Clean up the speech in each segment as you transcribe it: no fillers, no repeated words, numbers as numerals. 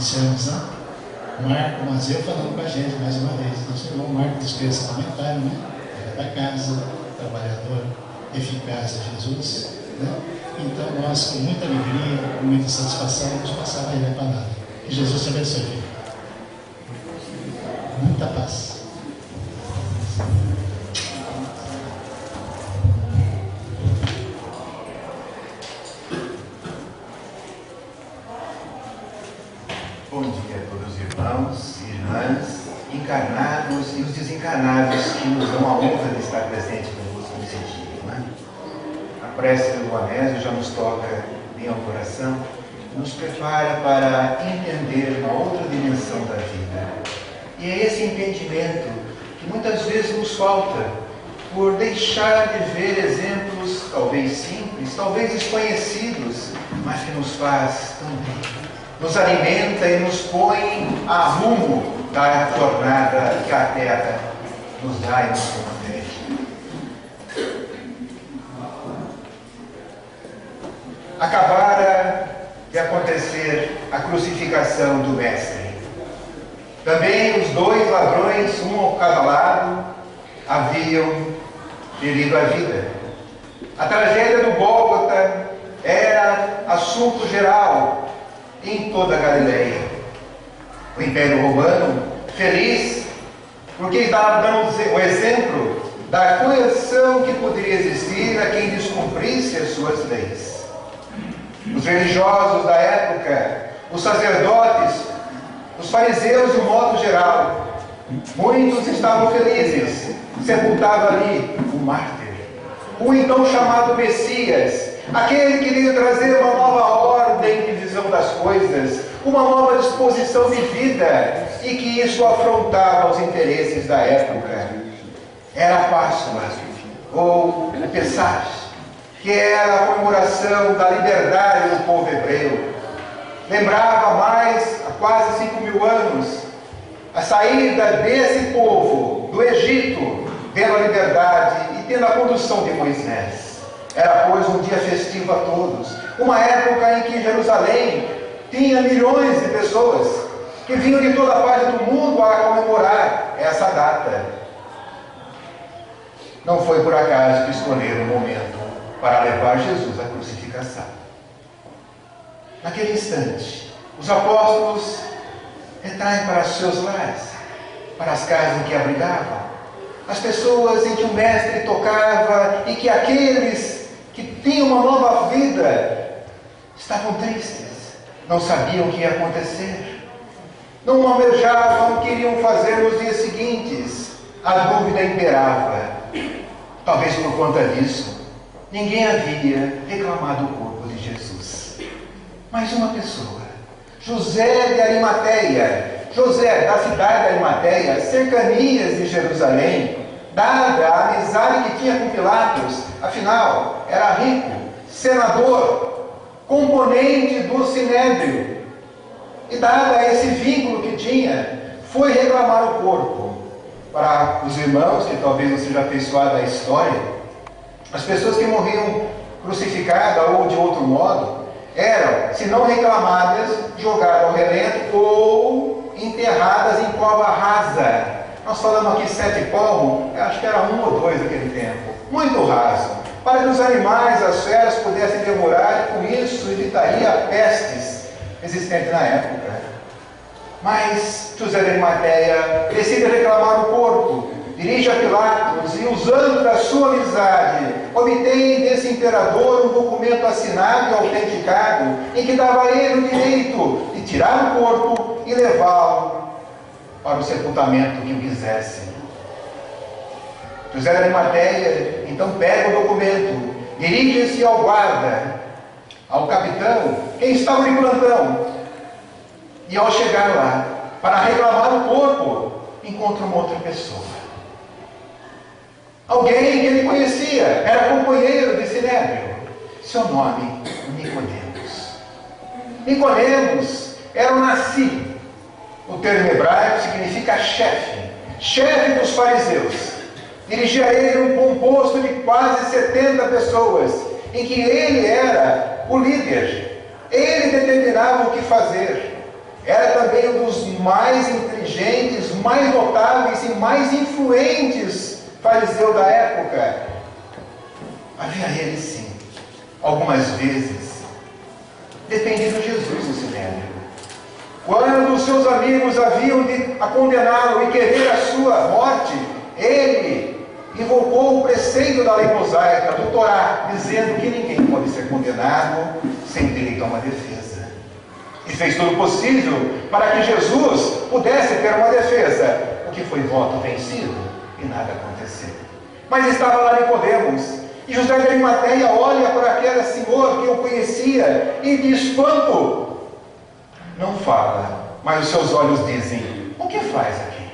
iniciamos, né? Marco Mazeu falando com a gente mais uma vez. Nosso irmão Marco dos Crianças Comentário, né? Era da casa, trabalhador, eficaz de Jesus, né? Então nós, com muita alegria, com muita satisfação, vamos passar a ele a palavra. Que Jesus te abençoe, filho. Muita paz. Bom dia a todos os irmãos e irmãs, encarnados e os desencarnados que nos dão a honra de estar presente convosco nesse dia, né? A prece do Anésio já nos toca bem ao coração, nos prepara para entender uma outra dimensão da vida. E é esse entendimento que muitas vezes nos falta por deixar de ver exemplos, talvez simples, talvez desconhecidos, mas que nos faz tão bem. Nos alimenta e nos põe a rumo da jornada que a Terra nos dá e nos concede. Acabara de acontecer a crucificação do Mestre. Também os dois ladrões, um ao cada lado, haviam perdido a vida. A tragédia do Gólgota era assunto geral em toda a Galileia. O Império Romano, feliz, porque estava dando o exemplo da coerção que poderia existir a quem descumprisse as suas leis. Os religiosos da época, os sacerdotes, os fariseus de um modo geral, muitos estavam felizes. Sepultava ali o mártir, o então chamado Messias, aquele que veio trazer uma nova ordem de visão das coisas, uma nova disposição de vida, e que isso afrontava os interesses da época. Era a Páscoa, ou o Pessach, que era a comemoração da liberdade do povo hebreu. Lembrava mais, há quase 5.000 anos, a saída desse povo do Egito, tendo a liberdade e tendo a condução de Moisés. Era, pois, um dia festivo a todos. Uma época em que Jerusalém tinha milhões de pessoas que vinham de toda parte do mundo a comemorar essa data. Não foi por acaso que escolheram o momento para levar Jesus à crucificação. Naquele instante, os apóstolos retraem para os seus lares, para as casas em que abrigavam, as pessoas em que o Mestre tocava e que aqueles que tinham uma nova vida estavam tristes, não sabiam o que ia acontecer, não almejavam o que iriam fazer nos dias seguintes. A dúvida imperava. Talvez por conta disso, ninguém havia reclamado o corpo de Jesus. Mas uma pessoa, José de Arimateia, José da cidade de Arimateia, cercanias de Jerusalém, dada a amizade que tinha com Pilatos, afinal, era rico, senador, componente do Sinédrio, e dada esse vínculo que tinha, foi reclamar o corpo. Para os irmãos, que talvez não seja afeiçoado à história, as pessoas que morriam crucificadas ou de outro modo, eram, se não reclamadas, jogadas ao relento ou enterradas em cova rasa. Nós falamos aqui 7 palmos, acho que era 1 ou 2 naquele tempo, muito raso, para que os animais, as feras pudessem demorar, e com isso evitaria pestes existentes na época. Mas José de Arimateia decide reclamar o corpo, dirige a Pilatos e, usando da sua amizade, obtém desse imperador um documento assinado e autenticado em que dava a ele o direito de tirar o corpo e levá-lo para o sepultamento que o quisesse. José de Arimateia então pega o documento, dirige-se ao guarda, ao capitão, quem estava de plantão, e ao chegar lá para reclamar o corpo, encontra uma outra pessoa. Alguém que ele conhecia, era companheiro de Sinédrio. Seu nome, Nicodemos. Nicodemos era o nasci. O termo hebraico significa chefe dos fariseus. Dirigia a ele um composto de quase 70 pessoas, em que ele era o líder. Ele determinava o que fazer. era também um dos mais inteligentes, mais notáveis e mais influentes fariseus da época. Havia ele, sim, algumas vezes, defendido Jesus no Sinédrio. Quando os seus amigos haviam de condená-lo e querer a sua morte, ele invocou o preceito da lei mosaica, do Torá, dizendo que ninguém pode ser condenado sem direito a uma defesa. E fez tudo possível para que Jesus pudesse ter uma defesa, o que foi voto vencido e nada aconteceu. Mas estava lá Nicodemos, e José de Arimateia olha para aquele senhor que eu conhecia e de espanto não fala, mas os seus olhos dizem: o que faz aqui?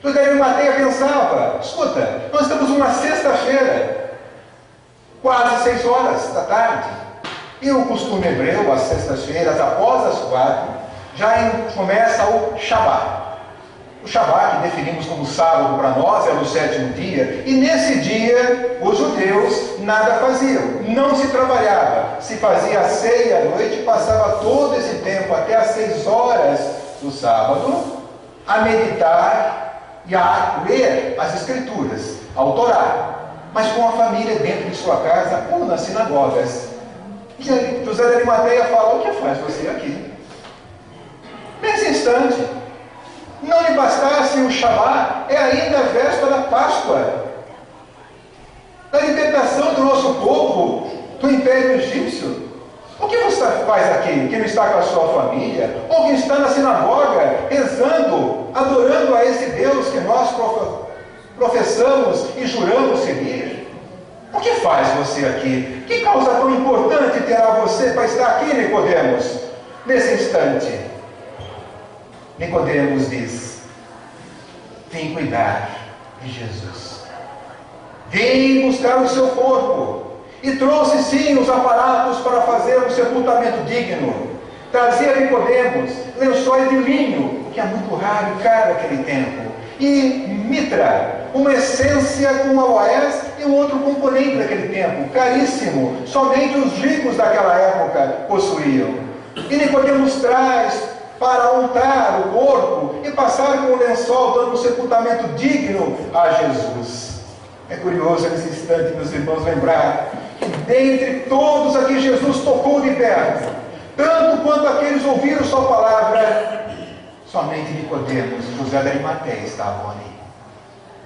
José de Arimateia pensava: escuta, nós estamos numa sexta-feira, quase 6 horas da tarde, e o costume hebreu, às sextas-feiras, após as 4, já começa o Shabat. O Shabat, que definimos como sábado para nós, é no 7º dia, e nesse dia os judeus nada faziam, não se trabalhava, se fazia a ceia à noite, passava todo esse tempo, até às 6 horas do sábado, a meditar e a ler as Escrituras, ao Torá, mas com a família dentro de sua casa ou nas sinagogas. E José de Arimateia fala: o que faz você aqui? Nesse instante, não lhe bastasse o Shabat, é ainda a véspera da Páscoa, da libertação do nosso povo do Império Egípcio. O que você faz aqui, que não está com a sua família, ou que está na sinagoga, rezando, adorando a esse Deus que nós professamos e juramos seguir? O que faz você aqui? Que causa tão importante terá você para estar aqui, Nicodemos, nesse instante? Nicodemos diz: vim cuidar de Jesus, vim buscar o seu corpo, e trouxe sim os aparatos para fazer um sepultamento digno. Trazia Nicodemos lençóis de linho, que é muito raro e caro naquele tempo, e mitra, uma essência com aloés e um outro componente daquele tempo, caríssimo, somente os ricos daquela época possuíam. E Nicodemos traz para untar o corpo e passar com o lençol, dando um sepultamento digno a Jesus. É curioso nesse instante, meus irmãos, lembrar que dentre todos a que Jesus tocou de perto, tanto quanto aqueles ouviram sua palavra, somente Nicodemos e José de Arimateia estavam ali.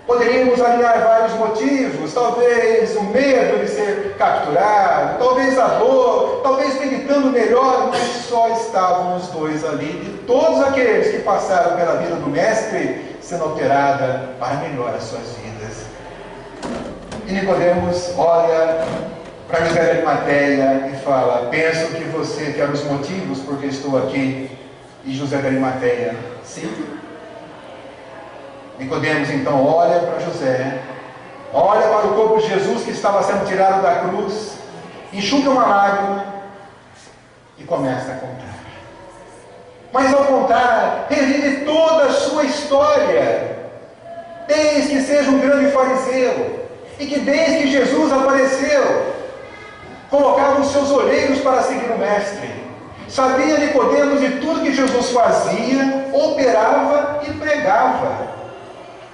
Poderíamos alinhar vários motivos, talvez o medo de ser capturado, talvez a dor, talvez meditando melhor, mas só estavam os dois ali, de todos aqueles que passaram pela vida do Mestre, sendo alterada para melhor as suas vidas. E Nicodemos olha para José de Arimateia e fala: penso que você quer os motivos porque estou aqui. E José de Arimateia: sim. Nicodemos então olha para José, olha para o corpo de Jesus que estava sendo tirado da cruz, enxuga uma lágrima e começa a contar. Mas ao contar, revive toda a sua história, desde que seja um grande fariseu, e que desde que Jesus apareceu, colocava os seus olheiros para seguir o Mestre. Sabia Nicodemos de tudo que Jesus fazia, operava e pregava.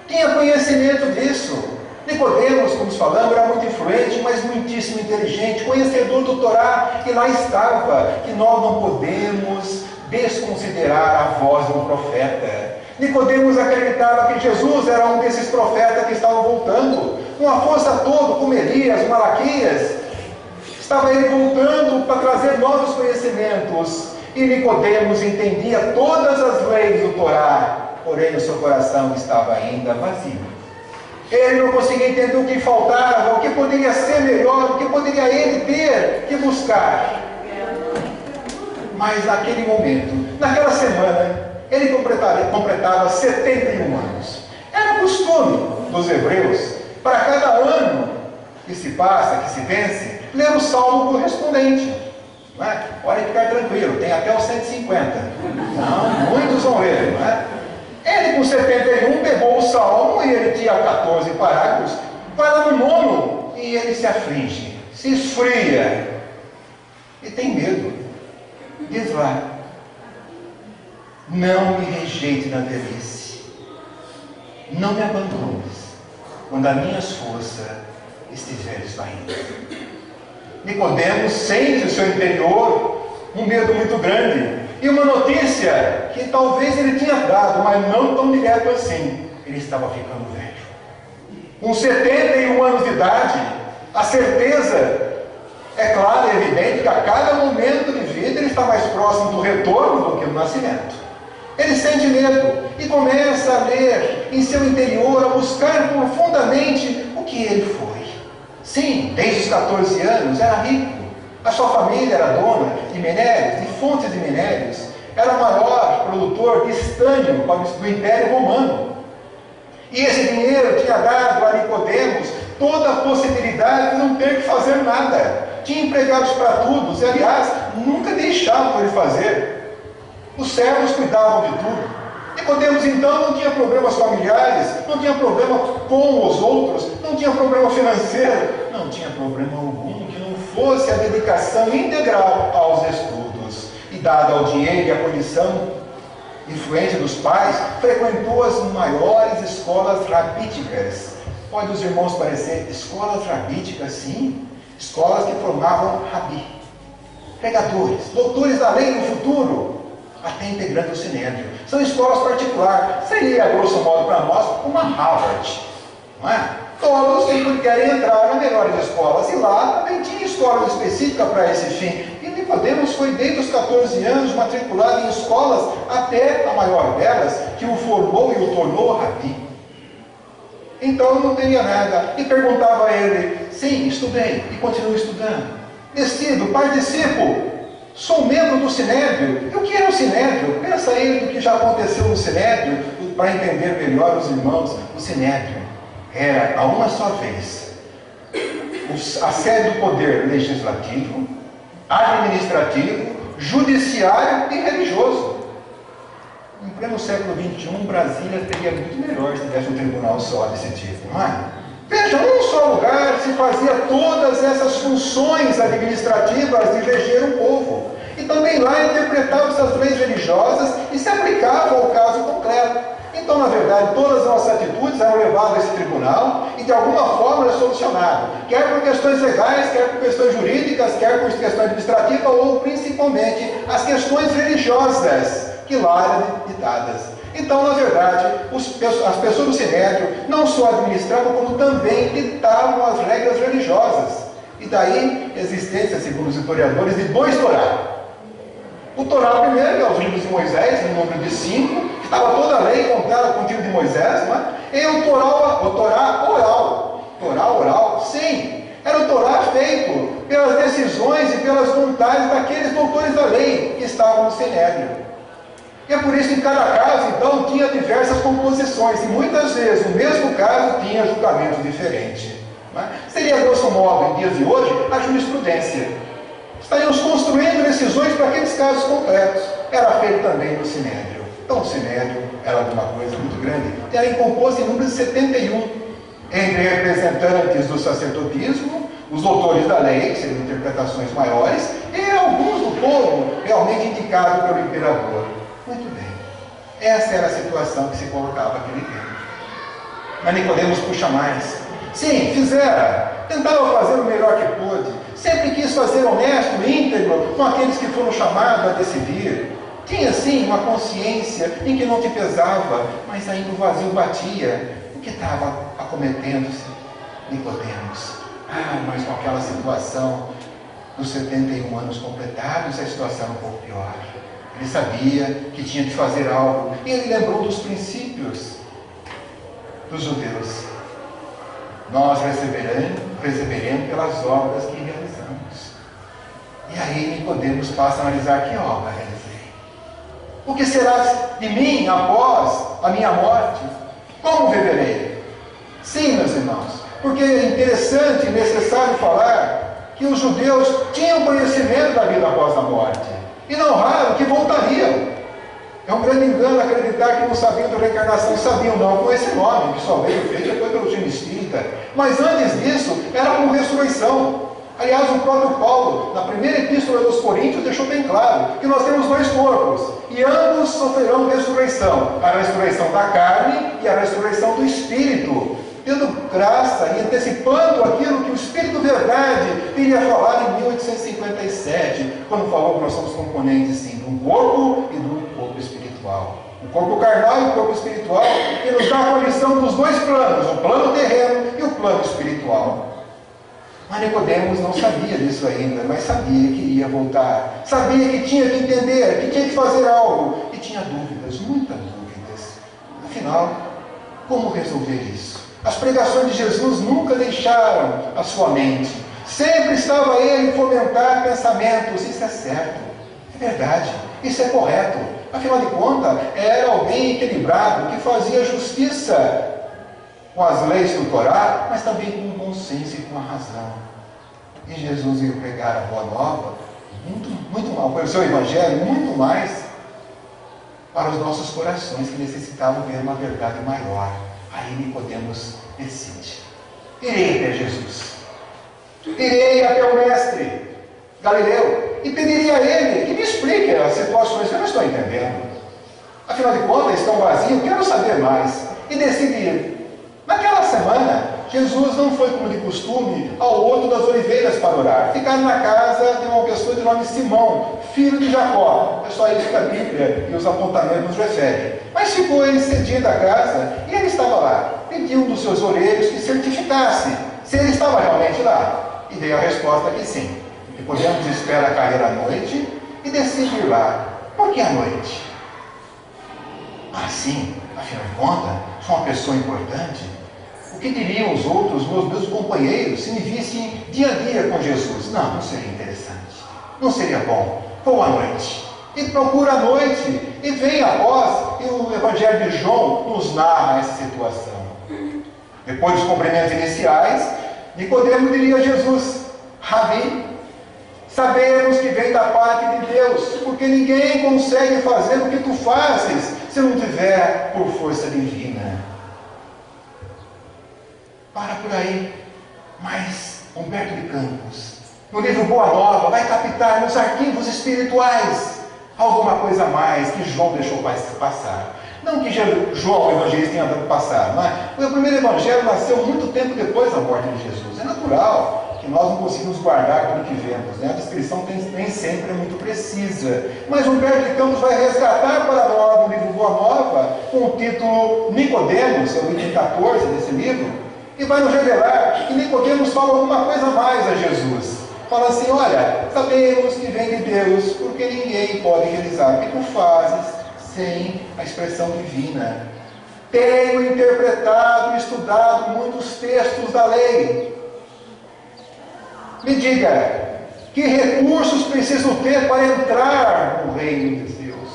Tinha conhecimento disso. Nicodemos, como falamos, era muito influente, mas muitíssimo inteligente, conhecedor do Torá, e lá estava, que nós não podemos desconsiderar a voz de um profeta. Nicodemos acreditava que Jesus era um desses profetas que estavam voltando, com a força toda, como Elias, Malaquias. Estava ele voltando para trazer novos conhecimentos, e Nicodemos entendia todas as leis do Torá, porém o seu coração estava ainda vazio. Ele não conseguia entender o que faltava, o que poderia ser melhor, o que poderia ele ter que buscar. Mas naquele momento, naquela semana, ele completava 71 anos. Era costume dos hebreus, para cada ano que se passa, que se vence, ler o salmo correspondente. Não é? Pode ficar tranquilo, tem até os 150. Não, muitos vão ler, não é? Ele com 71 pegou o salmo e ele tinha 14 parágrafos, vai lá no 9 e ele se aflige, se esfria e tem medo. Diz lá: não me rejeite na velhice. Não me abandones quando as minhas forças estiverem esvaindo. Nicodemos sente no seu interior um medo muito grande. E uma notícia que talvez ele tinha dado, mas não tão direto assim. Ele estava ficando velho. Com 71 anos de idade, a certeza é clara e evidente que a cada momento de vida ele está mais próximo do retorno do que do nascimento. Ele sente medo e começa a ler em seu interior, a buscar profundamente o que ele foi. Sim, desde os 14 anos era rico. A sua família era dona de minérios, de fontes de minérios. Era o maior produtor de estânio do Império Romano. E esse dinheiro tinha dado a Nicodemos toda a possibilidade de não ter que fazer nada. Tinha empregados para tudo, e aliás, nunca deixavam ele fazer. Os servos cuidavam de tudo. Nicodemos então não tinha problemas familiares, não tinha problema com os outros, não tinha problema financeiro, não tinha problema algum que não fosse a dedicação integral aos estudos. E dado ao dinheiro e à condição influência dos pais, frequentou as maiores escolas rabíticas. Pode os irmãos parecer escolas rabíticas, sim, escolas que formavam rabi, pregadores, doutores da lei no futuro, até integrando o Sinédrio. São escolas particulares, seria, grosso modo para nós, uma Harvard, não é? Todos que querem entrar nas melhores escolas, e lá também tinha escolas específicas para esse fim. E Nicodemos foi desde os 14 anos matriculado em escolas, até a maior delas, que o formou e o tornou rabi. Então não teria nada. E perguntava a ele: sim, estudei e continuo estudando. Decido, participo, sou membro do Sinédrio. E o que é o Sinédrio? Pensa aí do que já aconteceu no Sinédrio, para entender melhor os irmãos. O Sinédrio era, a uma só vez, a sede do poder legislativo, administrativo, judiciário e religioso. Em pleno século XXI, Brasília teria muito melhor se tivesse um tribunal só desse tipo, não é? Veja, num só lugar se fazia todas essas funções administrativas de reger o povo. E também lá interpretavam essas leis religiosas e se aplicavam ao caso concreto. Então, na verdade, todas as nossas atitudes eram levadas a esse tribunal e de alguma forma era solucionado. Quer por questões legais, quer por questões jurídicas, quer por questões administrativas ou principalmente as questões religiosas que lá eram ditadas. Então, na verdade, as pessoas do Sinédrio não só administravam, como também ditavam as regras religiosas. E daí a existência, segundo os historiadores, de 2 Torá. O Torá primeiro, que é os livros de Moisés, no número de 5, que estava toda a lei contada com o tiro de Moisés, não é? E o Torá oral. Torá oral, sim. Era o Torá feito pelas decisões e pelas vontades daqueles doutores da lei que estavam no Sinédrio. E é por isso que em cada caso, então, tinha diversas composições. E muitas vezes, no mesmo caso, tinha julgamento diferente. Não é? Seria, grosso modo, em dias de hoje, a jurisprudência. Estaríamos construindo decisões para aqueles casos concretos. Era feito também no Sinédrio. Então, o Sinédrio era uma coisa muito grande. Era composto em número de 71, entre representantes do sacerdotismo, os doutores da lei, que seriam interpretações maiores, e alguns do povo realmente indicado pelo imperador. Muito bem. Essa era a situação que se colocava naquele tempo. Mas Nicodemos puxa mais. Sim, fizera. Tentava fazer o melhor que pôde. Sempre quis fazer honesto, íntegro, com aqueles que foram chamados a decidir. Tinha, sim, uma consciência em que não te pesava, mas ainda o vazio batia. O que estava acometendo-se? Nicodemos. Mas com aquela situação dos 71 anos completados, a situação era um pouco pior. Ele sabia que tinha que fazer algo. E ele lembrou dos princípios dos judeus. Nós receberemos pelas obras que realizamos. E aí Nicodemos passa a analisar: que obra realizei? O que será de mim após a minha morte? Como viverei? Sim, meus irmãos, porque é interessante e necessário falar que os judeus tinham conhecimento da vida após a morte. E não raro que voltariam. É um grande engano acreditar que não sabiam da reencarnação. Sabiam não, com esse nome, que só veio feito depois pelo time espírita. Mas antes disso, era com ressurreição. Aliás, o próprio Paulo, na primeira epístola dos Coríntios, deixou bem claro que nós temos 2 corpos. E ambos sofrerão ressurreição. A ressurreição da carne e a ressurreição do espírito. Dando graça e antecipando aquilo que o Espírito Verdade iria falar em 1857, quando falou que nós somos componentes, sim, de um corpo e de um corpo espiritual. O corpo carnal e o corpo espiritual, e nos dá a condição dos dois planos, o plano terreno e o plano espiritual. Mas Nicodemos não sabia disso ainda, mas sabia que iria voltar. Sabia que tinha que entender, que tinha que fazer algo. E tinha dúvidas, muitas dúvidas. Afinal, como resolver isso? As pregações de Jesus nunca deixaram a sua mente. Sempre estava ele a fomentar pensamentos. Isso é certo, é verdade, isso é correto. Afinal de contas, era alguém equilibrado, que fazia justiça com as leis do Torá, mas também com o bom senso e com a razão. E Jesus veio pregar a boa nova, muito mal, para o seu evangelho, muito mais para os nossos corações que necessitavam ver uma verdade maior. Aí Nicodemos decide: irei até Jesus, irei até o mestre Galileu e pediria a ele que me explique as situações que eu não estou entendendo. Afinal de contas, estão vazios, quero saber mais. E decidi ir. Naquela semana, Jesus não foi como de costume ao Horto das Oliveiras para orar. Ficaram na casa de uma pessoa de nome Simão, filho de Jacó. É só isso que a Bíblia e os apontamentos nos referem. Mas ficou ele cedido à casa e ele estava lá. Pediu um dos seus olheiros que certificasse se ele estava realmente lá. E veio a resposta que sim. Nicodemos espera cair à noite e decide ir lá. Por que à noite? Assim, afinal de contas, sou uma pessoa importante. O que diriam os outros, meus companheiros, se me vissem dia a dia com Jesus? Não seria interessante. Não seria bom. Vou à noite. E procura a noite. E vem após, e o Evangelho de João nos narra essa situação. Depois dos cumprimentos iniciais, Nicodemos diria a Jesus: Rabi, sabemos que vem da parte de Deus, porque ninguém consegue fazer o que tu fazes se não tiver por força divina. Para por aí. Mas Humberto de Campos, no livro Boa Nova, vai captar nos arquivos espirituais alguma coisa a mais que João deixou passar. Não que João, o evangelista, tenha dado passar, mas o primeiro evangelho nasceu muito tempo depois da morte de Jesus. É natural que nós não conseguimos guardar tudo que vemos, né? A descrição nem sempre é muito precisa. Mas Humberto de Campos vai resgatar para nós no livro Boa Nova, com o título Nicodemos, é o item 14 desse livro, e vai nos revelar que Nicodemos fala alguma coisa a mais a Jesus. Fala assim: olha, sabemos que vem de Deus, porque ninguém pode realizar o que tu fazes sem a expressão divina. Tenho interpretado e estudado muitos textos da lei. Me diga, que recursos preciso ter para entrar no reino de Deus?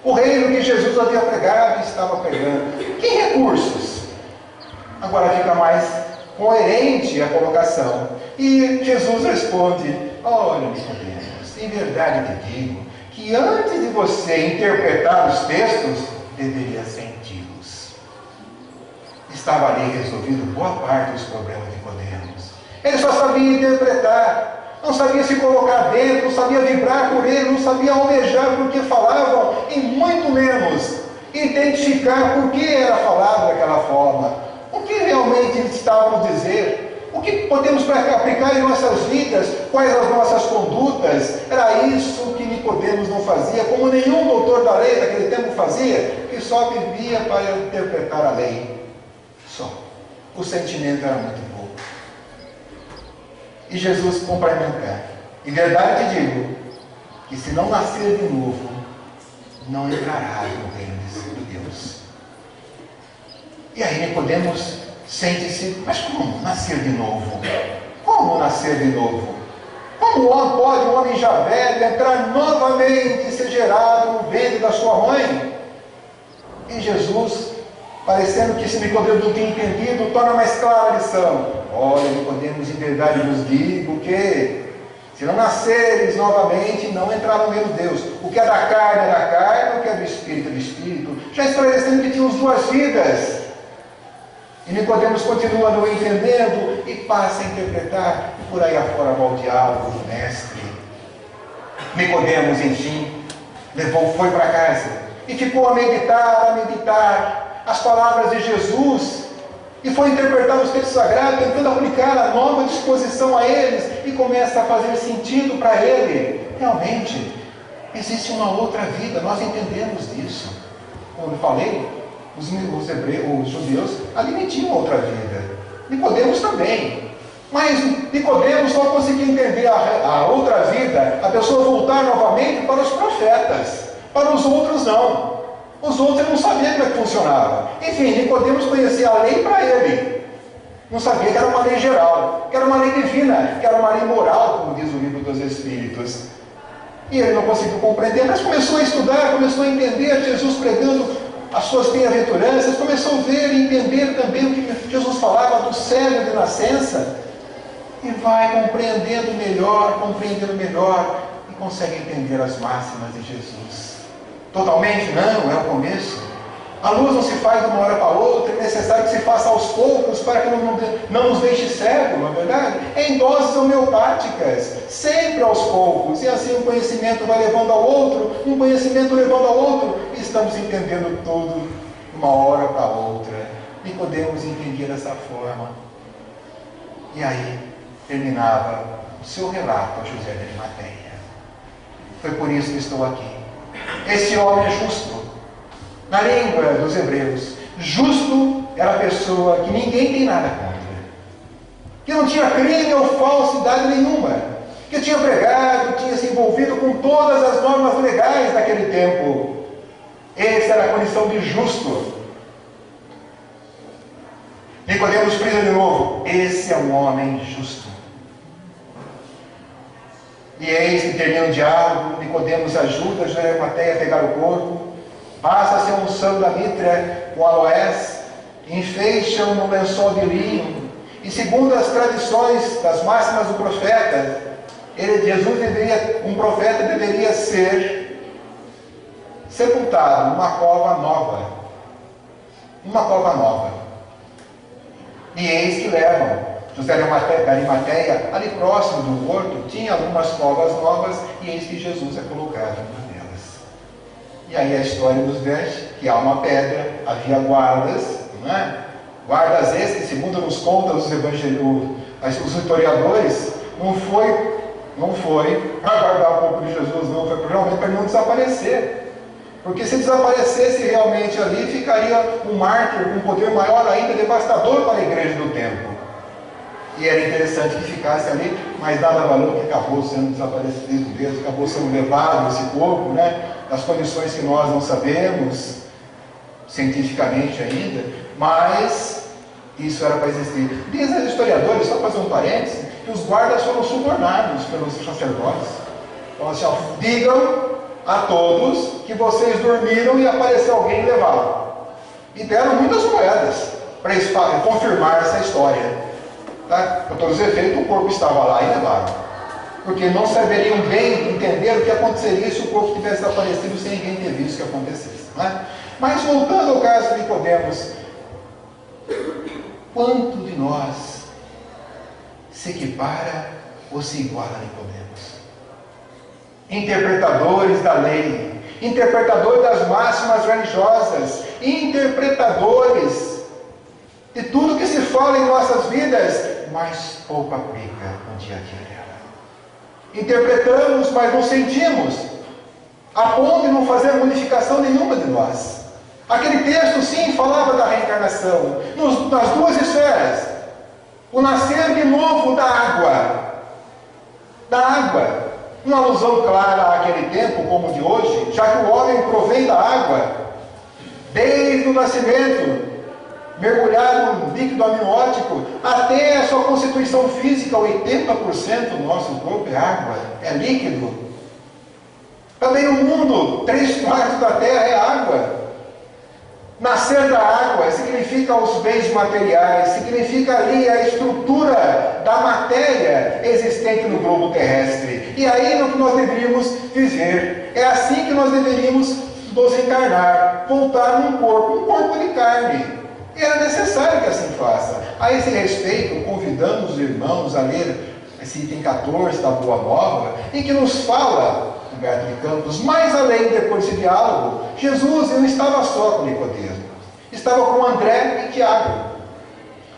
O reino que Jesus havia pregado e estava pregando. Que recursos? Agora fica mais coerente a colocação. E Jesus responde: olha, Nicodemos, em verdade te digo que antes de você interpretar os textos, deveria senti-los. Estava ali resolvido boa parte dos problemas de Nicodemos. Ele só sabia interpretar, não sabia se colocar dentro, não sabia vibrar por ele, não sabia almejar por que falavam, e muito menos identificar por que era falado daquela forma, o que realmente eles estavam a dizer. O que podemos aplicar em nossas vidas? Quais as nossas condutas? Era isso que Nicodemos não fazia, como nenhum doutor da lei daquele tempo fazia, que só vivia para interpretar a lei. Só. O sentimento era muito pouco. E Jesus complementa: em verdade te digo, que se não nascer de novo, não entrará no reino de Deus. E aí Nicodemos sente-se: mas como nascer de novo? Como nascer de novo? Como pode um homem já velho entrar novamente e ser gerado no ventre da sua mãe? E Jesus, parecendo que esse Nicodemos não tinha entendido, torna mais clara a lição: olha, Nicodemos, em verdade vos digo que se não nasceres novamente, não entrarão no reino de Deus. O que é da carne é da carne, o que é do Espírito é do Espírito. Já esclarecendo que tínhamos duas vidas. E Nicodemos continua não entendendo e passa a interpretar, e por aí afora vai o diálogo do mestre. Nicodemos, enfim, foi para casa e ficou a meditar as palavras de Jesus e foi interpretar os textos sagrados, tentando aplicar a nova disposição a eles, e começa a fazer sentido para ele. Realmente, existe uma outra vida, nós entendemos disso. Como eu falei, os judeus ali nem tinham outra vida. Nicodemos também. Mas Nicodemos só conseguia entender a outra vida, a pessoa voltar novamente para os profetas. Para os outros não. Os outros não sabiam como é que funcionava. Enfim, Nicodemos conhecia a lei para ele. Não sabia que era uma lei geral, que era uma lei divina, que era uma lei moral, como diz o livro dos Espíritos. E ele não conseguiu compreender, mas começou a estudar, começou a entender Jesus pregando as suas bem-aventuranças, começou a ver e entender também o que Jesus falava do cego de nascença. E vai compreendendo melhor, e consegue entender as máximas de Jesus. Totalmente não, é o começo. A luz não se faz de uma hora para outra, é necessário que se faça aos poucos para que não nos deixe cego, não é verdade? Em doses homeopáticas, sempre aos poucos, e assim um conhecimento vai levando ao outro, um conhecimento levando ao outro, e estamos entendendo tudo de uma hora para outra. E podemos entender dessa forma. E aí terminava o seu relato a José de Arimateia. Foi por isso que estou aqui. Esse homem é justo. Na língua dos hebreus, justo era a pessoa que ninguém tem nada contra, que não tinha crime ou falsidade nenhuma, que tinha pregado, tinha se envolvido com todas as normas legais daquele tempo. Essa era a condição de justo. Nicodemos frisa de novo: esse é um homem justo. E eis que termina o diálogo. Nicodemos ajuda José de Arimateia a pegar o corpo, passa-se a unção da mitra com aloés, enfeixam no lençol de linho, e segundo as tradições das máximas do profeta, um profeta deveria ser sepultado numa cova nova. Uma cova nova. E eis que levam José de Arimateia, ali próximo do morto, tinha algumas covas novas, e eis que Jesus é colocado numa delas. E aí a história nos veste que há uma pedra, havia guardas, não é? Guardas esses que, segundo nos contam os historiadores, não foi para guardar o corpo de Jesus, não, foi realmente para ele não desaparecer. Porque se desaparecesse realmente ali, ficaria um mártir com um poder maior ainda, devastador para a igreja do tempo. E era interessante que ficasse ali, mas dava valor que acabou sendo desaparecido mesmo, acabou sendo levado esse corpo, né? As condições que nós não sabemos cientificamente ainda, mas isso era para existir. Dizem os historiadores, só fazer um parênteses, que os guardas foram subornados pelos sacerdotes. Falaram assim: ó, digam a todos que vocês dormiram e apareceu alguém e levá-lo. E deram muitas moedas para confirmar essa história. Tá? Por todos os efeitos, o corpo estava lá e levaram. Porque não saberiam bem entender o que aconteceria se o corpo tivesse aparecido sem ninguém ter visto que acontecesse. Né? Mas voltando ao caso de Nicodemos, quanto de nós se equipara ou se iguala a Nicodemos? Interpretadores da lei, interpretadores das máximas religiosas, interpretadores de tudo que se fala em nossas vidas, mas pouco aplica no dia a dia dela. Interpretamos, mas não sentimos, a ponto de não fazer modificação nenhuma de nós. Aquele texto, sim, falava da reencarnação, nas duas esferas. O nascer de novo da água. Uma alusão clara àquele tempo, como o de hoje, já que o homem provém da água, desde o nascimento, mergulhado no líquido amniótico, até a sua constituição física, 80% do nosso corpo é água, é líquido. Também no mundo, 3/4 da terra é água. Nascer da água significa os bens materiais, significa ali a estrutura da matéria existente no globo terrestre. E aí é o que nós deveríamos viver. É assim que nós deveríamos nos encarnar, voltar num corpo de carne. E era necessário que assim faça. A esse respeito, convidamos os irmãos a ler esse item 14 da Boa Nova, em que nos fala Humberto de Campos, mais além depois desse diálogo, Jesus não estava só com Nicodemo, estava com André e Tiago.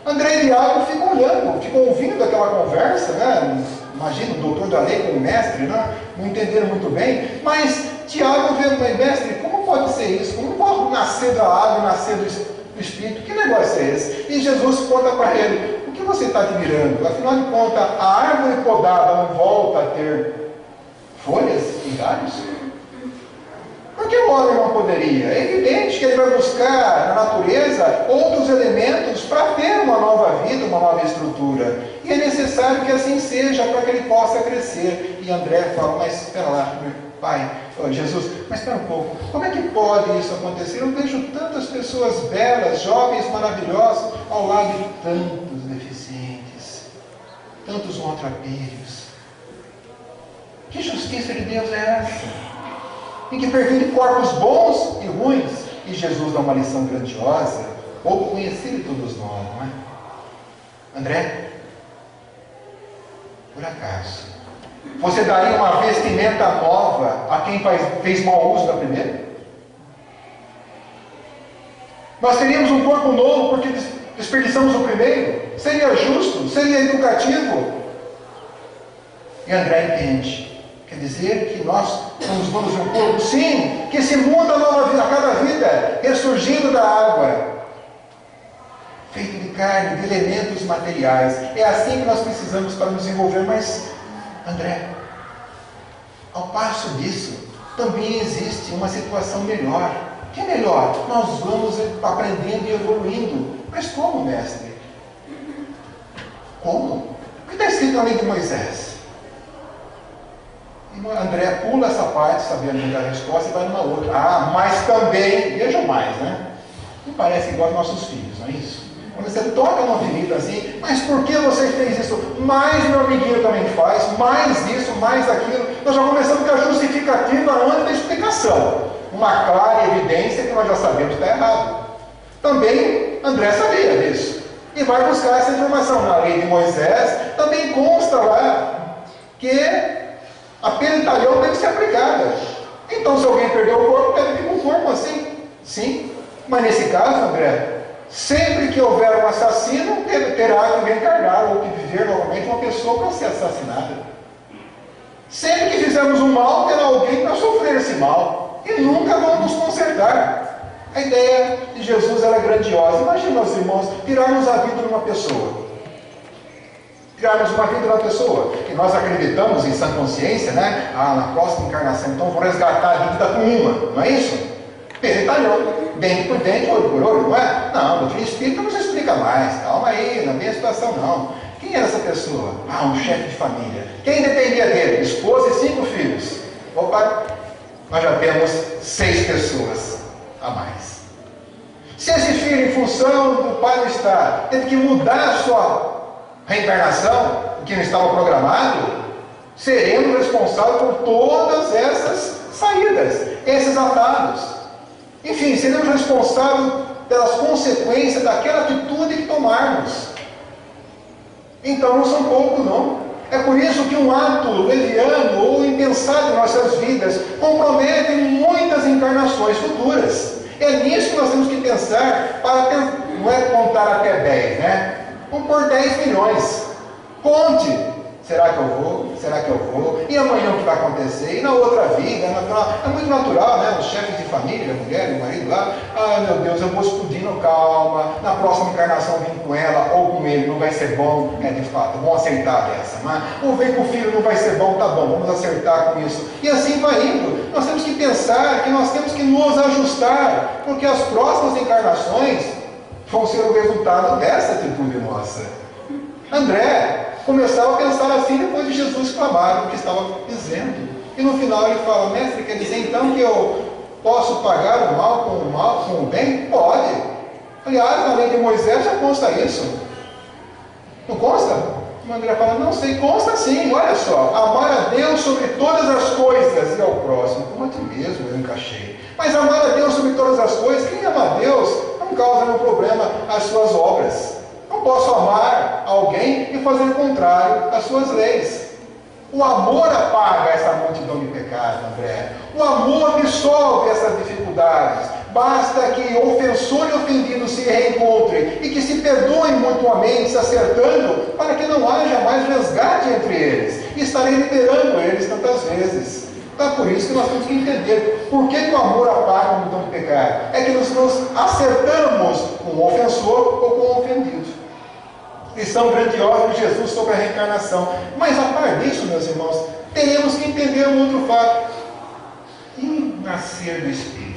André e Tiago ficam olhando, ficam ouvindo aquela conversa, né? Imagina o doutor da lei com o mestre, né? Não entenderam muito bem, mas Tiago vê, mestre, como pode ser isso? Como pode nascer da água e nascer do Espírito? Que negócio é esse? E Jesus conta para ele, o que você está admirando? Afinal de contas, a árvore podada não volta a ter folhas e galhos? Por que o homem não poderia? É evidente que ele vai buscar na natureza outros elementos para ter uma nova vida, uma nova estrutura. E é necessário que assim seja para que ele possa crescer. E André fala, mas espera lá, pai, Jesus, mas espera um pouco, como é que pode isso acontecer? Eu vejo tantas pessoas belas, jovens, maravilhosas, ao lado de tantos deficientes, tantos maltrapilhos. Que justiça de Deus é essa? Em que perfil de corpos bons e ruins, e Jesus dá uma lição grandiosa, pouco conhecida de todos nós, não é? André, por acaso, você daria uma vestimenta nova a quem fez mau uso da primeira? Nós teríamos um corpo novo porque desperdiçamos o primeiro? Seria justo? Seria educativo? E André entende. Quer dizer que nós somos donos de um corpo? Sim, que se muda a nova vida, a cada vida, ressurgindo da água, feito de carne, de elementos materiais. É assim que nós precisamos para nos desenvolver. Mas, André, ao passo disso, também existe uma situação melhor. Que é melhor? Nós vamos aprendendo e evoluindo. Mas como, mestre? Como? O que está escrito na lei de Moisés? E André pula essa parte, sabendo da resposta, e vai numa outra. Ah, mas também, vejam mais, né? Não parece igual aos nossos filhos, não é isso? Quando você toca uma ferida assim, mas por que você fez isso? Mais meu amiguinho também faz, mais isso, mais aquilo. Nós já começamos com a justificativa antes da explicação. Uma clara evidência que nós já sabemos que está errado. Também André sabia disso. E vai buscar essa informação. Na lei de Moisés também consta lá que a pena de talhão deve ser aplicada. Então, se alguém perdeu o corpo, deve vir com o corpo assim. Sim. Mas nesse caso, André, sempre que houver um assassino, terá que reencarnar ou que viver novamente uma pessoa para ser assassinada. Sempre que fizermos um mal, terá alguém para sofrer esse mal. E nunca vamos nos consertar. A ideia de Jesus era grandiosa. Imagina, meus irmãos, tirarmos a vida de uma pessoa. Tirarmos uma vida da pessoa, que nós acreditamos em sã consciência, né? Ah, na próxima encarnação, então vou resgatar a vida com uma, não é isso? Peritalhão, dente por dente, olho por olho, não é? Não, a doutrina espírita nos explica mais, calma aí, não é bem a situação não. Quem era essa pessoa? Ah, um chefe de família. Quem dependia dele? Esposa e 5 filhos. Opa, nós já temos 6 pessoas a mais. Se esse filho, em função do pai não estar, teve que mudar a sua reencarnação, que não estava programado, seremos responsáveis por todas essas saídas, esses atalhos. Enfim, seremos responsáveis pelas consequências daquela atitude que tomarmos. Então não são poucos, não. É por isso que um ato leviano ou impensado em nossas vidas compromete muitas encarnações futuras. É nisso que nós temos que pensar, para ter, não é contar até 10, né? Vamos pôr 10 milhões. Conte. Será que eu vou? Será que eu vou? E amanhã o que vai acontecer? E na outra vida? É muito natural, né? Os chefes de família, a mulher, o marido lá. Ah, meu Deus, eu vou explodindo, calma. Na próxima encarnação eu vim com ela ou com ele, não vai ser bom. É, de fato, vamos aceitar dessa. Mas, ou vem com o filho, não vai ser bom, tá bom, vamos acertar com isso. E assim vai indo. Nós temos que pensar que nós temos que nos ajustar, porque as próximas encarnações vão ser o resultado dessa atitude nossa. André começava a pensar assim depois de Jesus clamar o que estava dizendo. E no final ele fala, mestre, quer dizer então que eu posso pagar o mal com o bem? Pode. Aliás, na lei de Moisés já consta isso. Não consta? O André fala, não sei, consta sim, olha só. Amar a Deus sobre todas as coisas e ao próximo. Como aqui mesmo eu encaixei. Mas amar a Deus sobre todas as coisas, quem ama a Deus não causa nenhum problema às suas obras. Não posso amar alguém e fazer o contrário às suas leis. O amor apaga essa multidão de pecados, André. O amor dissolve essas dificuldades. Basta que ofensor e ofendido se reencontrem e que se perdoem mutuamente, se acertando, para que não haja mais resgate entre eles. E estarei liberando eles tantas vezes. Então é por isso que nós temos que entender por que o amor apaga a multidão de pecados. É que nós nos acertamos com o ofensor ou com o ofendido. Lição grandiosa de Jesus sobre a reencarnação. Mas a par disso, meus irmãos, teremos que entender um outro fato. E nascer do Espírito?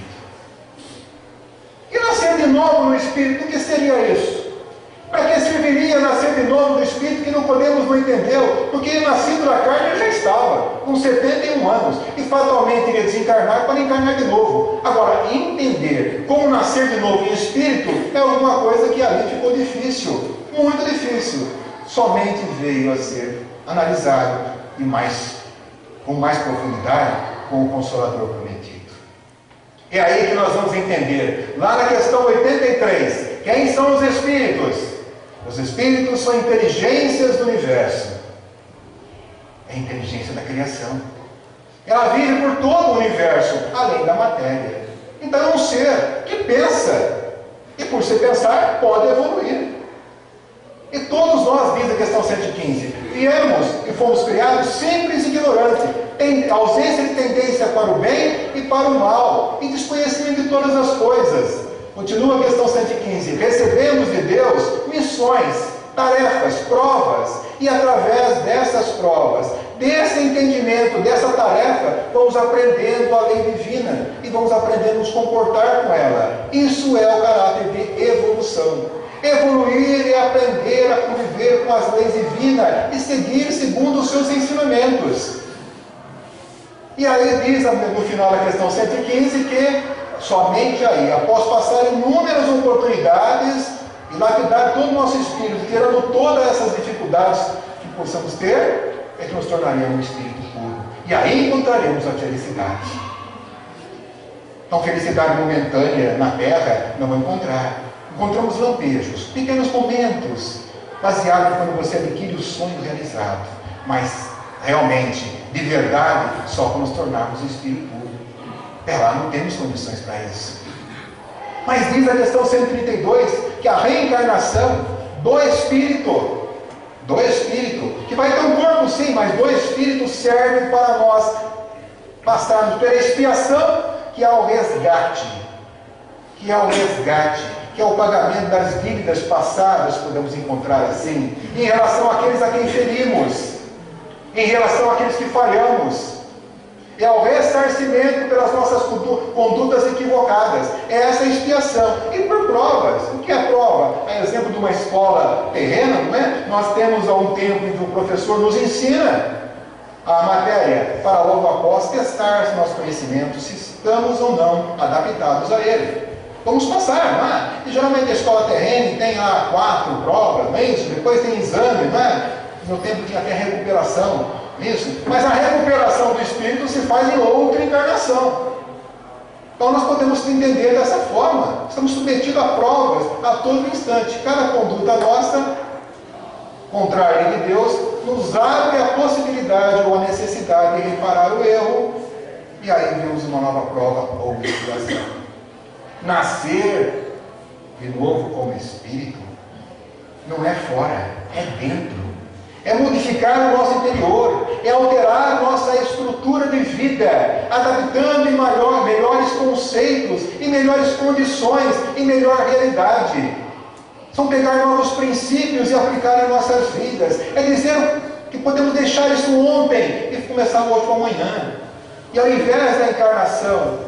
E nascer de novo no Espírito, o que seria isso? Para que serviria nascer de novo do Espírito que não podemos não entender? Porque nascido da carne ele já estava, com 71 anos, e fatalmente iria desencarnar para encarnar de novo. Agora, entender como nascer de novo em Espírito é alguma coisa que ali ficou difícil. Muito difícil. Somente veio a ser analisado e com mais profundidade com o Consolador prometido. É aí que nós vamos entender, lá na questão 83, quem são os Espíritos? Os Espíritos são inteligências do universo. É a inteligência da criação. Ela vive por todo o universo, além da matéria. Então é um ser que pensa. E por se pensar, pode evoluir. E todos nós, diz a questão 115, viemos e fomos criados simples e ignorantes, tem ausência de tendência para o bem e para o mal, e desconhecimento de todas as coisas. Continua a questão 115, recebemos de Deus missões, tarefas, provas, e através dessas provas, desse entendimento, dessa tarefa, vamos aprendendo a lei divina, e vamos aprendendo a nos comportar com ela. Isso é o caráter de evolução. Evoluir e aprender a conviver com as leis divinas e seguir segundo os seus ensinamentos. E aí diz no final da questão 115 que somente aí, após passar inúmeras oportunidades e lapidar todo o nosso espírito, tirando todas essas dificuldades que possamos ter, é que nos tornaremos um espírito puro. E aí encontraremos a felicidade. Então, felicidade momentânea na terra não vamos encontrar. Encontramos lampejos, pequenos momentos, baseados quando você adquire o sonho realizado. Mas, realmente, de verdade, só quando nos tornarmos espírito puro. Até lá não temos condições para isso. Mas diz a questão 132 que a reencarnação do Espírito, que vai ter um corpo sim, mas do Espírito serve para nós passarmos pela expiação, que é o resgate, que é o pagamento das dívidas passadas, podemos encontrar assim, em relação àqueles a quem ferimos, em relação àqueles que falhamos. É o ressarcimento pelas nossas condutas equivocadas. É essa expiação. E por provas. O que é prova? É exemplo de uma escola terrena, não é? Nós temos há um tempo em que o professor nos ensina a matéria para logo após testar nosso conhecimento, se estamos ou não adaptados a ele. Vamos passar, não é? E geralmente a escola terrena tem lá 4 provas, não é isso? Depois tem exame, não é? No meu tempo tinha até recuperação. Isso, mas a recuperação do espírito se faz em outra encarnação. Então nós podemos entender dessa forma. Estamos submetidos a provas a todo instante. Cada conduta nossa, contrária de Deus, nos abre a possibilidade ou a necessidade de reparar o erro, e aí vemos uma nova prova ou situação. Nascer de novo como espírito não é fora, é dentro. É modificar o nosso interior, é alterar nossa estrutura de vida, adaptando em melhores conceitos, em melhores condições, em melhor realidade. São pegar novos princípios e aplicar em nossas vidas. É dizer que podemos deixar isso ontem e começar hoje ou amanhã. E ao invés da encarnação,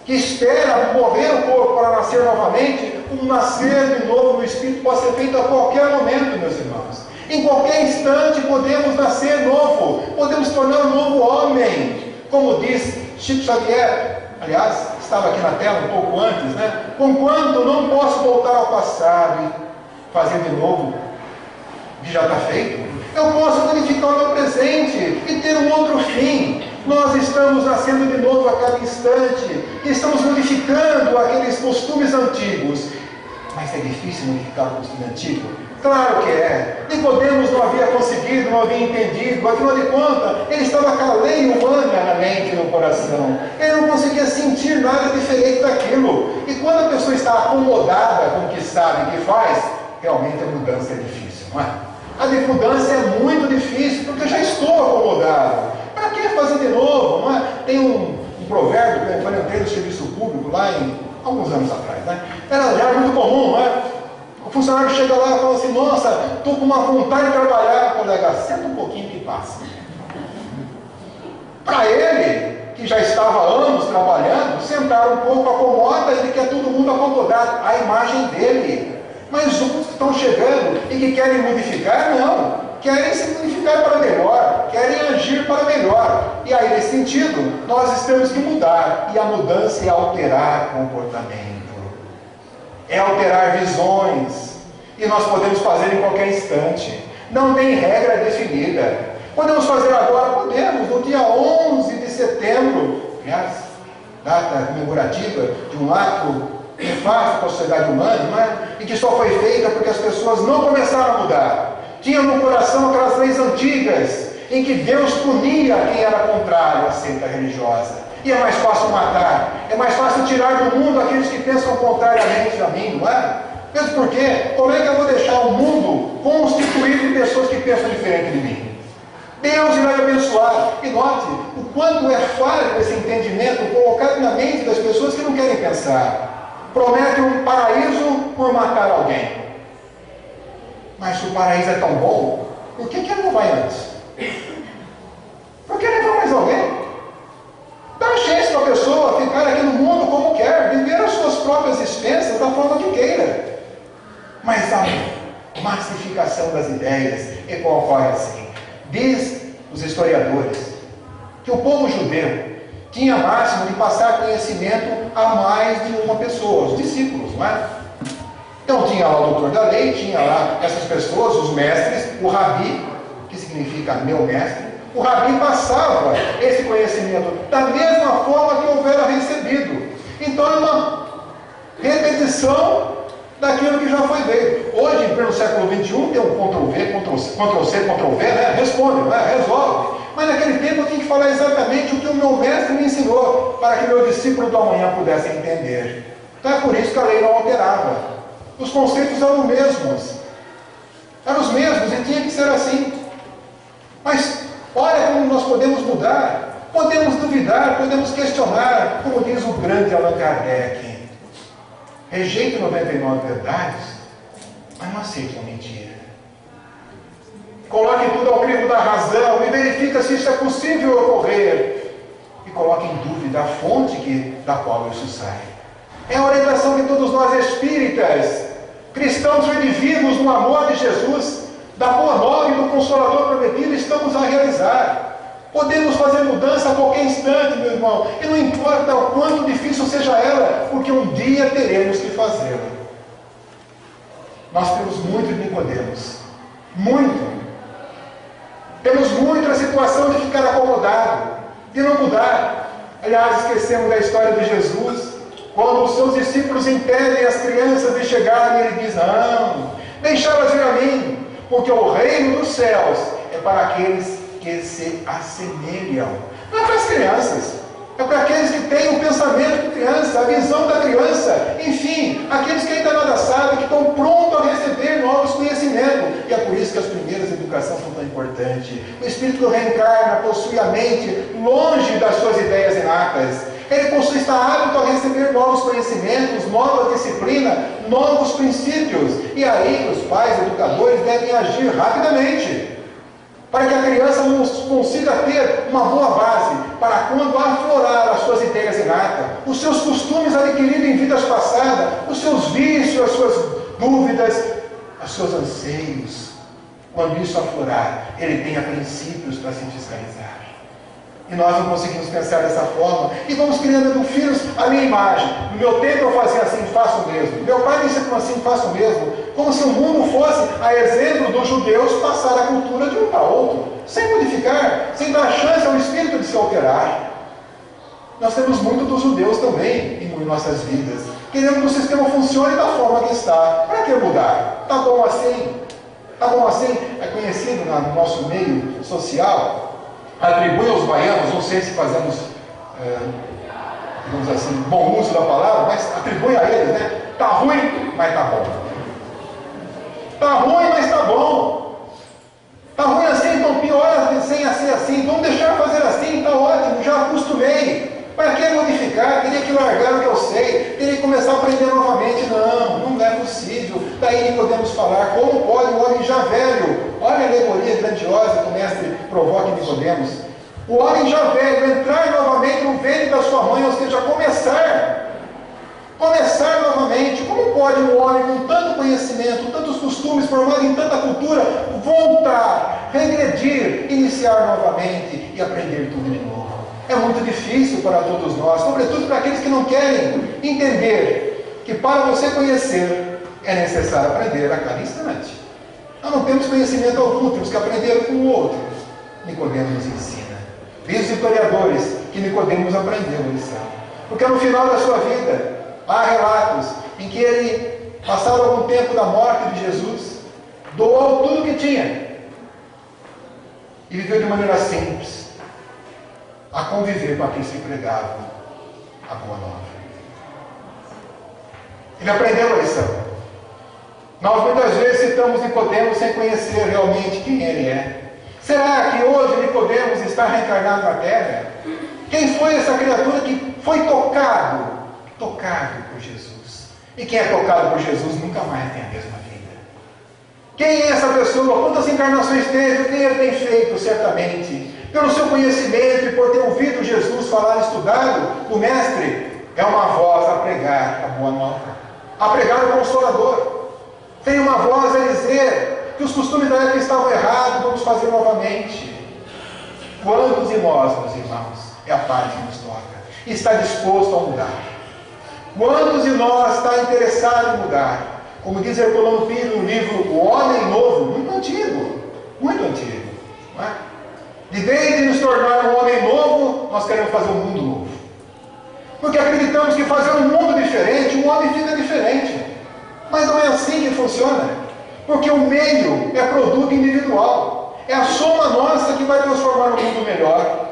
que espera morrer o corpo para nascer novamente, um nascer de novo no Espírito pode ser feito a qualquer momento, meus irmãos. Em qualquer instante podemos nascer novo, podemos tornar um novo homem. Como diz Chico Xavier, aliás, estava aqui na tela um pouco antes, né? Conquanto não posso voltar ao passado e fazer de novo o que já está feito, eu posso modificar o meu presente e ter um outro fim. Nós estamos nascendo de novo a cada instante e estamos modificando aqueles costumes antigos. Mas é difícil modificar o costume antigo? Claro que é. Nicodemos não havia conseguido, não havia entendido. Afinal de contas, ele estava com a lei humana na mente e no coração. Ele não conseguia sentir nada diferente daquilo. E quando a pessoa está acomodada com o que sabe e que faz, realmente a mudança é difícil, não é? A mudança é muito difícil, porque eu já estou acomodado. Para que fazer de novo, não é? Tem um provérbio, quando eu entrei no serviço público lá alguns anos atrás, né? Era já muito comum, não é? O funcionário chega lá e fala assim: nossa, estou com uma vontade de trabalhar, colega, senta um pouquinho que passa. Para ele, que já estava há anos trabalhando, sentar um pouco, acomoda, ele quer todo mundo acomodado, a imagem dele. Mas uns que estão chegando e que querem modificar, não. Querem se modificar para melhor, querem agir para melhor. E aí, nesse sentido, nós temos que mudar. E a mudança é alterar comportamento. É alterar visões. E nós podemos fazer em qualquer instante. Não tem regra definida. Podemos fazer agora? Podemos. No dia 11 de setembro, aliás, data comemorativa de um ato nefasto para a sociedade humana, não é? E que só foi feita porque as pessoas não começaram a mudar. Tinham no coração aquelas leis antigas, em que Deus punia quem era contrário à seita religiosa. E é mais fácil matar, é mais fácil tirar do mundo aqueles que pensam contrariamente a mim, não é? Mesmo porque, como é que eu vou deixar o mundo constituído de pessoas que pensam diferente de mim? Deus irá me abençoar. E note o quanto é falho esse entendimento colocado na mente das pessoas que não querem pensar. Promete um paraíso por matar alguém. Mas se o paraíso é tão bom, por que ele não vai antes? Por que levar mais alguém? Dá chance para a pessoa ficar aqui no mundo como quer, viver as suas próprias expensas da forma que queira. Mas a massificação das ideias ocorre assim. Diz os historiadores que o povo judeu tinha máximo de passar conhecimento a mais de uma pessoa, os discípulos, não é? Então tinha lá o doutor da lei, tinha lá essas pessoas, os mestres, o rabi, que significa meu mestre. O rabi passava esse conhecimento da mesma forma que houvera recebido. Então é uma repetição daquilo que já foi feito. Hoje, em pleno século XXI, tem um Ctrl+V, Ctrl+C, Ctrl+V, né? Responde, né? Resolve. Mas naquele tempo eu tinha que falar exatamente o que o meu mestre me ensinou, para que meu discípulo do amanhã pudesse entender. Então é por isso que a lei não alterava. Os conceitos eram os mesmos. Eram os mesmos e tinha que ser assim. Mas olha como nós podemos mudar. Podemos duvidar, podemos questionar, como diz o grande Allan Kardec. Rejeite 99 verdades, mas não aceite uma mentira. Coloque tudo ao crivo da razão e verifica se isso é possível ocorrer. E coloque em dúvida a fonte da qual isso sai. É a orientação de todos nós espíritas, cristãos redivivos no amor de Jesus, da boa nova e do Consolador prometido, estamos a realizar. Podemos fazer mudança a qualquer instante, meu irmão, e não importa o quanto difícil seja ela, porque um dia teremos que fazê-la. Nós temos muito de Nicodemos, muito. Temos muito a situação de ficar acomodado, de não mudar. Aliás, esquecemos da história de Jesus, quando os seus discípulos impedem as crianças de chegarem, ele diz: não, deixá-las vir a mim, porque o reino dos céus é para aqueles que se assemelham. Não é para as crianças, é para aqueles que têm o pensamento de criança, a visão da criança, enfim, aqueles que ainda nada sabem, que estão prontos a receber novos conhecimentos. E é por isso que as primeiras educações são tão importantes. O espírito reencarna, possui a mente longe das suas ideias inatas. Ele está apto a receber novos conhecimentos, nova disciplina, novos princípios. E aí os pais, educadores, devem agir rapidamente, para que a criança consiga ter uma boa base, para quando aflorar as suas ideias inatas, os seus costumes adquiridos em vidas passadas, os seus vícios, as suas dúvidas, os seus anseios, quando isso aflorar, ele tenha princípios para se fiscalizar. E nós não conseguimos pensar dessa forma, e vamos criando filhos a minha imagem. No meu tempo eu fazia assim, faço o mesmo. Meu pai me ensinou assim, faço o mesmo. Como se o mundo fosse, a exemplo dos judeus, passar a cultura de um para outro, sem modificar, sem dar chance ao espírito de se alterar. Nós temos muito dos judeus também em nossas vidas. Queremos que o sistema funcione da forma que está. Para que mudar? Está bom assim? Tá bom, assim, é conhecido no nosso meio social, atribui aos baianos, não sei se fazemos, digamos assim, bom uso da palavra, mas atribui a eles, né? Tá ruim, mas tá bom. Tá ruim, mas tá bom. Tá ruim assim, então pior sem ser assim. Vamos deixar fazer assim, tá ótimo, já acostumei. Para que modificar? Teria que largar o que eu sei, teria que começar a aprender novamente. Não é possível. Daí podemos falar, como pode um homem já velho, olha a alegoria grandiosa que o mestre provoca em Nicodemos, o homem já velho entrar novamente no ventre da sua mãe, ou seja, começar novamente. Como pode um homem com tanto conhecimento, tantos costumes, formado em tanta cultura, voltar, regredir, iniciar novamente e aprender tudo de novo? É muito difícil para todos nós, sobretudo para aqueles que não querem entender que para você conhecer é necessário aprender a cada instante. Nós não temos conhecimento algum, temos que aprender com o outro. Nicodemos nos ensina. Diz os historiadores que Nicodemos aprendeu a lição. Porque no final da sua vida, há relatos em que ele, passado algum tempo da morte de Jesus, doou tudo o que tinha e viveu de maneira simples, a conviver com aqueles que pregavam a boa nova. Ele aprendeu a lição. Nós muitas vezes citamos Nicodemos sem conhecer realmente quem ele é. Será que hoje Nicodemos está reencarnado na Terra? Quem foi essa criatura que foi tocado por Jesus? E quem é tocado por Jesus nunca mais tem a mesma vida. Quem é essa pessoa? Quantas encarnações teve? O que ele tem feito, certamente? Pelo seu conhecimento e por ter ouvido Jesus falar, estudado, o Mestre é uma voz a pregar a boa nova, a pregar o Consolador. Tem uma voz a dizer que os costumes da época estavam errados, vamos fazer novamente. Quantos de nós, meus irmãos, é a parte que nos toca, está disposto a mudar? Quantos de nós está interessado em mudar? Como diz Herculano Pires no livro O Homem Novo, muito antigo, não é? De vez de nos tornar um homem novo, nós queremos fazer um mundo novo. Porque acreditamos que fazer um mundo diferente, o homem fica diferente. Mas não é assim que funciona. Porque o meio é produto individual. É a soma nossa que vai transformar o mundo melhor.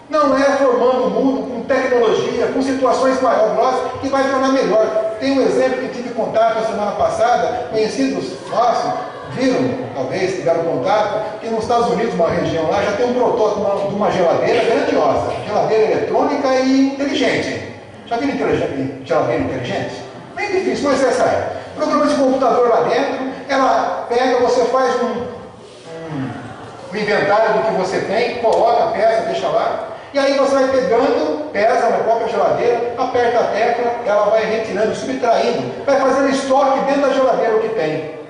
Não é formando o mundo com tecnologia, com situações maiores, que vai tornar melhor. Tem um exemplo que tive contato a semana passada, conhecidos nossos, viram, talvez, tiveram contato, que nos Estados Unidos, uma região lá, já tem um protótipo de uma geladeira grandiosa, geladeira eletrônica e inteligente. Já viram geladeira inteligente? Bem difícil, mas essa é. Programa de computador lá dentro, ela pega, você faz um inventário do que você tem, coloca a peça, deixa lá, e aí você vai pegando, pesa na própria geladeira, aperta a tecla, ela vai retirando, subtraindo, vai fazendo estoque dentro da geladeira o que tem.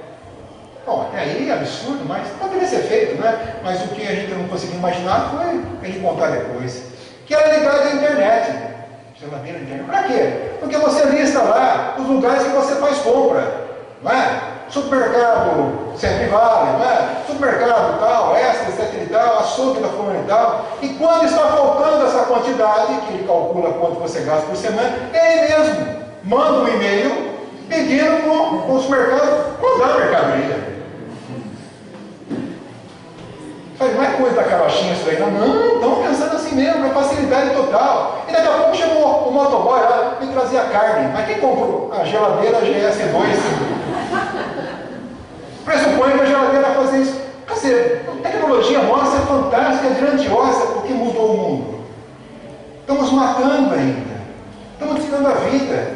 Bom, até aí é absurdo, mas poderia ser feito, né? Mas o que a gente não conseguiu imaginar foi ele contar depois. Que era ligado à internet. Geladeira de internet. Para quê? Porque você lista lá os lugares que você faz compra. Não é? Supermercado Sempre Vale, não é? Supermercado tal, Extra, etc e tal, açougue da fulana e tal. E quando está faltando essa quantidade, que ele calcula quanto você gasta por semana, ele mesmo manda um e-mail pedindo para o supermercado mandar a mercadoria. Falei, não é coisa da carochinha isso aí, não, estão pensando assim mesmo, é facilidade total. E daqui a pouco chegou o motoboy lá e trazia carne. Mas quem comprou a geladeira GS2? Pressupõe que a geladeira vai fazer isso. Quer dizer, a tecnologia nossa é fantástica, é grandiosa, porque mudou o mundo. Estamos matando ainda. Estamos tirando a vida.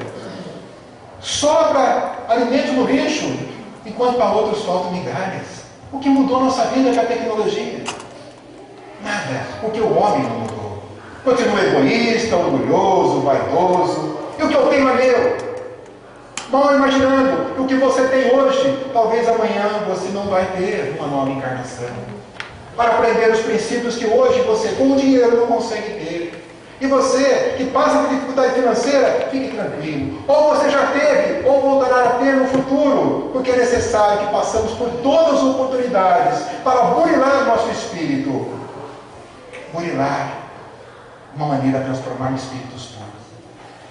Sobra alimento no lixo, enquanto para outros faltam migalhas. O que mudou nossa vida é a tecnologia. Nada, porque o homem não mudou. Continua egoísta, orgulhoso, vaidoso. E o que eu tenho é meu. Mal imaginando, o que você tem hoje, talvez amanhã você não vai ter uma nova encarnação. Para aprender os princípios que hoje você, com o dinheiro, não consegue ter. E você, que passa por dificuldade financeira, fique tranquilo. Ou você já teve, ou voltará a ter no futuro, porque é necessário que passamos por todas as oportunidades para burilar nosso espírito. Burilar, uma maneira de transformar espíritos puros.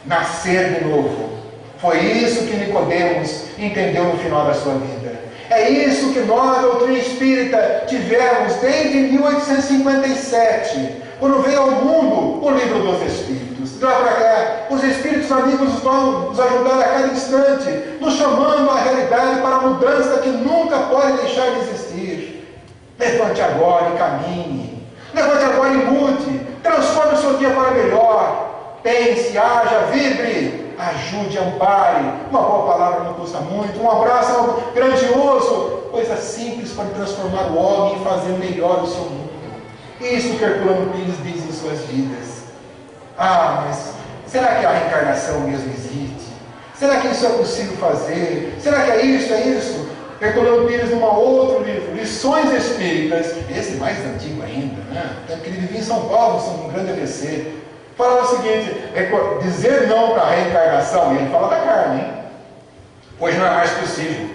Nascer de novo. Foi isso que Nicodemos entendeu no final da sua vida. É É isso que nós, a doutrina espírita, tivemos desde 1857, quando veio ao mundo o Livro dos Espíritos. De lá para cá, os Espíritos amigos vão nos ajudar a cada instante, nos chamando à realidade para a mudança que nunca pode deixar de existir. Levante agora e caminhe. Levante agora e mude. Transforme o seu dia para melhor. Pense, haja, vibre. Ajude, ampare. Uma boa palavra não custa muito. Um abraço é algo grandioso. Coisa simples para transformar o homem e fazer melhor o seu mundo. Isso que Herculano Pires diz em suas vidas. Ah, mas será que a reencarnação mesmo existe? Será que isso é possível fazer? Será que é isso? Herculano Pires, num outro livro, Lições Espíritas, esse mais antigo ainda, né? Porque ele vivia em São Paulo, um grande ABC. Fala o seguinte: dizer não para a reencarnação, e ele fala da carne, hein? Hoje não é mais possível.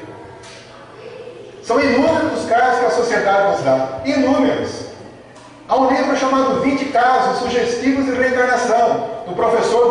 São inúmeros os casos que a sociedade nos dá. Inúmeros. Há um livro chamado 20 Casos Sugestivos de Reencarnação, do professor